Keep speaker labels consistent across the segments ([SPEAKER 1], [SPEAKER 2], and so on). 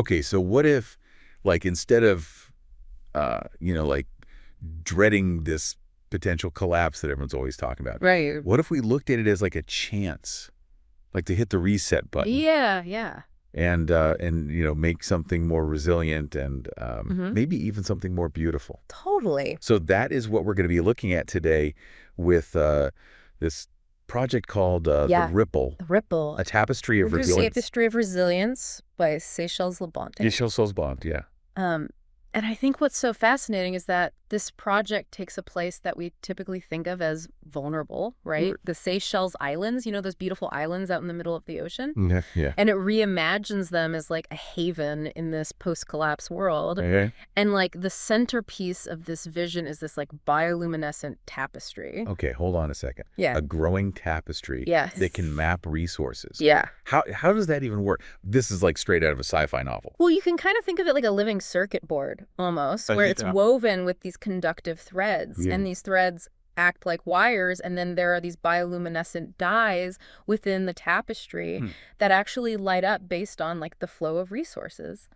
[SPEAKER 1] Okay, so what if, like, instead of, like dreading this potential collapse that everyone's always talking about,
[SPEAKER 2] Right.
[SPEAKER 1] what if we looked at it as like a chance, like to hit the reset button
[SPEAKER 2] Yeah, yeah.
[SPEAKER 1] and make something more resilient and
[SPEAKER 2] Hmm.
[SPEAKER 1] maybe even something more beautiful?
[SPEAKER 2] Totally.
[SPEAKER 1] So that is what we're going to be looking at today with this project called The
[SPEAKER 2] Yeah.
[SPEAKER 1] Ripple,
[SPEAKER 2] The Ripple.
[SPEAKER 1] a tapestry of
[SPEAKER 2] Rivers
[SPEAKER 1] resilience.
[SPEAKER 2] Tapestry of Resilience by Seychelles Labonte.
[SPEAKER 1] Seychelles Bond, yeah.
[SPEAKER 2] Um, and I think what's so fascinating is that this project takes a place that we typically think of as vulnerable, right? The Seychelles Islands, those beautiful islands out in the middle of the ocean.
[SPEAKER 1] Yeah, yeah.
[SPEAKER 2] And it reimagines them as like a haven in this post-collapse world.
[SPEAKER 1] Okay.
[SPEAKER 2] And like the centerpiece of this vision is this like bioluminescent tapestry.
[SPEAKER 1] Okay, hold on a second.
[SPEAKER 2] Yeah.
[SPEAKER 1] A growing tapestry
[SPEAKER 2] Yes.
[SPEAKER 1] that can map resources.
[SPEAKER 2] Yeah.
[SPEAKER 1] How does that even work? This is like straight out of a sci-fi novel.
[SPEAKER 2] Well, you can kind of think of it like a living circuit board almost, where it's woven with these conductive threads.
[SPEAKER 1] Yeah.
[SPEAKER 2] And these threads act like wires, and then there are these bioluminescent dyes within the tapestry that actually light up based on like the flow of resources.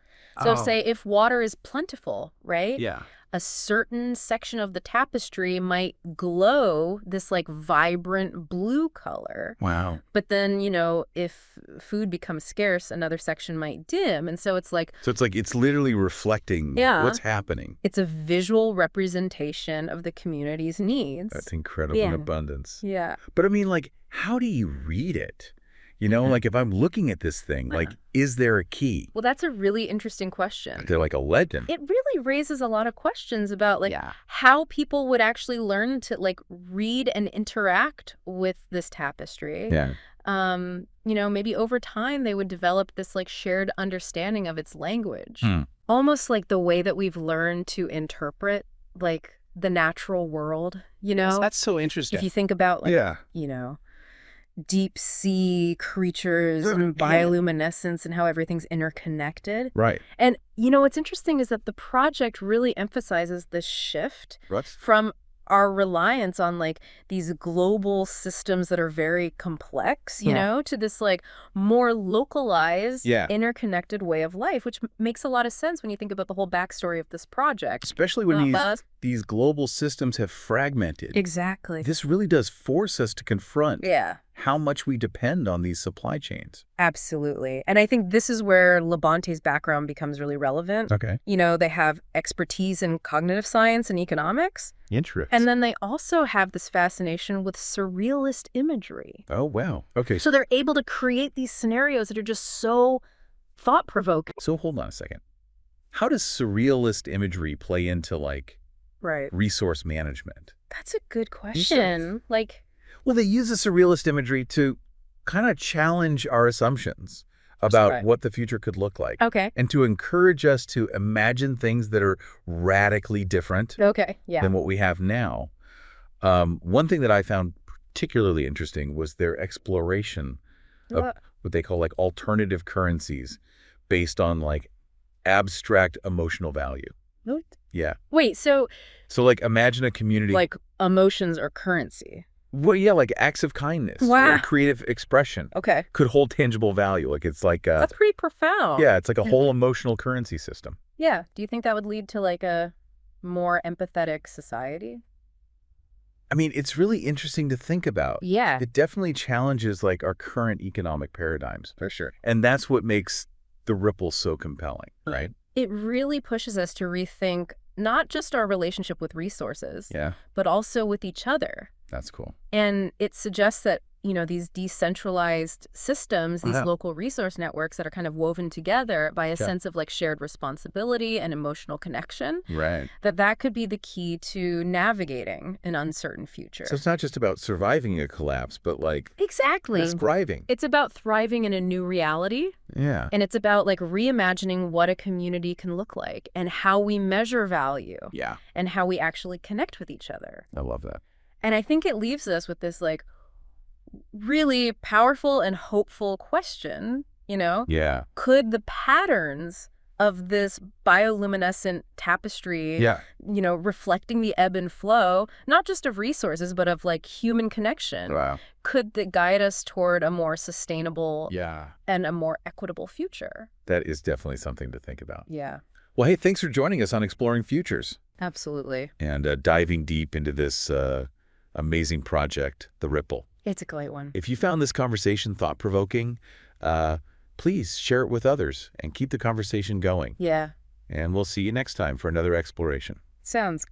[SPEAKER 2] So say if water is plentiful, right?
[SPEAKER 3] Yeah.
[SPEAKER 2] A certain section of the tapestry might glow this like vibrant blue color.
[SPEAKER 1] Wow.
[SPEAKER 2] But then, if food becomes scarce, another section might dim. And so it's like
[SPEAKER 1] It's literally reflecting what's happening.
[SPEAKER 2] it's a visual representation of the community's needs.
[SPEAKER 1] That's incredible in abundance.
[SPEAKER 2] Yeah.
[SPEAKER 1] But I mean, like, how do you read it? Like if I'm looking at this thing, like, is there a key?
[SPEAKER 2] Well, that's a really interesting question.
[SPEAKER 1] Is there like a legend?
[SPEAKER 2] It really raises a lot of questions about like how people would actually learn to like read and interact with this tapestry.
[SPEAKER 1] Yeah.
[SPEAKER 2] Maybe over time they would develop this like shared understanding of its language. Almost like the way that we've learned to interpret like the natural world,
[SPEAKER 3] That's so interesting.
[SPEAKER 2] If you think about like, deep sea creatures and bioluminescence and how everything's interconnected.
[SPEAKER 1] Right.
[SPEAKER 2] And what's interesting is that the project really emphasizes this shift from our reliance on like these global systems that are very complex, to this like more localized, interconnected way of life, which makes a lot of sense when you think about the whole backstory of this project.
[SPEAKER 1] Especially when these global systems have fragmented.
[SPEAKER 2] Exactly.
[SPEAKER 1] This really does force us to confront
[SPEAKER 2] Yeah.
[SPEAKER 1] how much we depend on these supply chains.
[SPEAKER 2] Absolutely. And I think this is where Labonte's background becomes really relevant.
[SPEAKER 1] Okay.
[SPEAKER 2] They have expertise in cognitive science and economics.
[SPEAKER 1] Interesting.
[SPEAKER 2] And then they also have this fascination with surrealist imagery.
[SPEAKER 1] Oh, wow. Okay.
[SPEAKER 2] So they're able to create these scenarios that are just so thought-provoking.
[SPEAKER 1] So hold on a second. How does surrealist imagery play into like resource management?
[SPEAKER 2] That's a good question.
[SPEAKER 1] Well, they use the surrealist imagery to kind of challenge our assumptions about what the future could look like.
[SPEAKER 2] Okay.
[SPEAKER 1] And to encourage us to imagine things that are radically different than what we have now. One thing that I found particularly interesting was their exploration of what they call like alternative currencies based on like abstract emotional value.
[SPEAKER 2] What?
[SPEAKER 1] Yeah.
[SPEAKER 2] Wait, so
[SPEAKER 1] like imagine a community.
[SPEAKER 2] like emotions are currency.
[SPEAKER 1] Well, yeah, like acts of kindness or creative expression could hold tangible value. Like it's like
[SPEAKER 2] that's pretty profound.
[SPEAKER 1] Yeah, it's like a whole emotional currency system.
[SPEAKER 2] Yeah. Do you think that would lead to like a more empathetic society?
[SPEAKER 1] I mean, it's really interesting to think about.
[SPEAKER 2] Yeah.
[SPEAKER 1] It definitely challenges like our current economic paradigms.
[SPEAKER 3] For sure.
[SPEAKER 1] And that's what makes the Ripple so compelling, right?
[SPEAKER 2] It really pushes us to rethink not just our relationship with resources, but also with each other.
[SPEAKER 1] That's cool.
[SPEAKER 2] And it suggests that, these decentralized systems, these local resource networks that are kind of woven together by a sense of like shared responsibility and emotional connection, that could be the key to navigating an uncertain future.
[SPEAKER 1] So it's not just about surviving a collapse, but like thriving.
[SPEAKER 2] It's about thriving in a new reality.
[SPEAKER 1] Yeah.
[SPEAKER 2] And it's about like reimagining what a community can look like and how we measure value.
[SPEAKER 1] Yeah.
[SPEAKER 2] And how we actually connect with each other.
[SPEAKER 1] I love that.
[SPEAKER 2] And I think it leaves us with this like really powerful and hopeful question,
[SPEAKER 1] Yeah.
[SPEAKER 2] Could the patterns of this bioluminescent tapestry, reflecting the ebb and flow, not just of resources, but of like human connection, could that guide us toward a more sustainable and a more equitable future.
[SPEAKER 1] That is definitely something to think about.
[SPEAKER 2] Yeah.
[SPEAKER 1] Well, hey, thanks for joining us on Exploring Futures.
[SPEAKER 2] Absolutely.
[SPEAKER 1] And diving deep into this amazing project, The Ripple.
[SPEAKER 2] It's a great one.
[SPEAKER 1] If you found this conversation thought-provoking, please share it with others and keep the conversation going.
[SPEAKER 2] Yeah.
[SPEAKER 1] And we'll see you next time for another exploration.
[SPEAKER 2] Sounds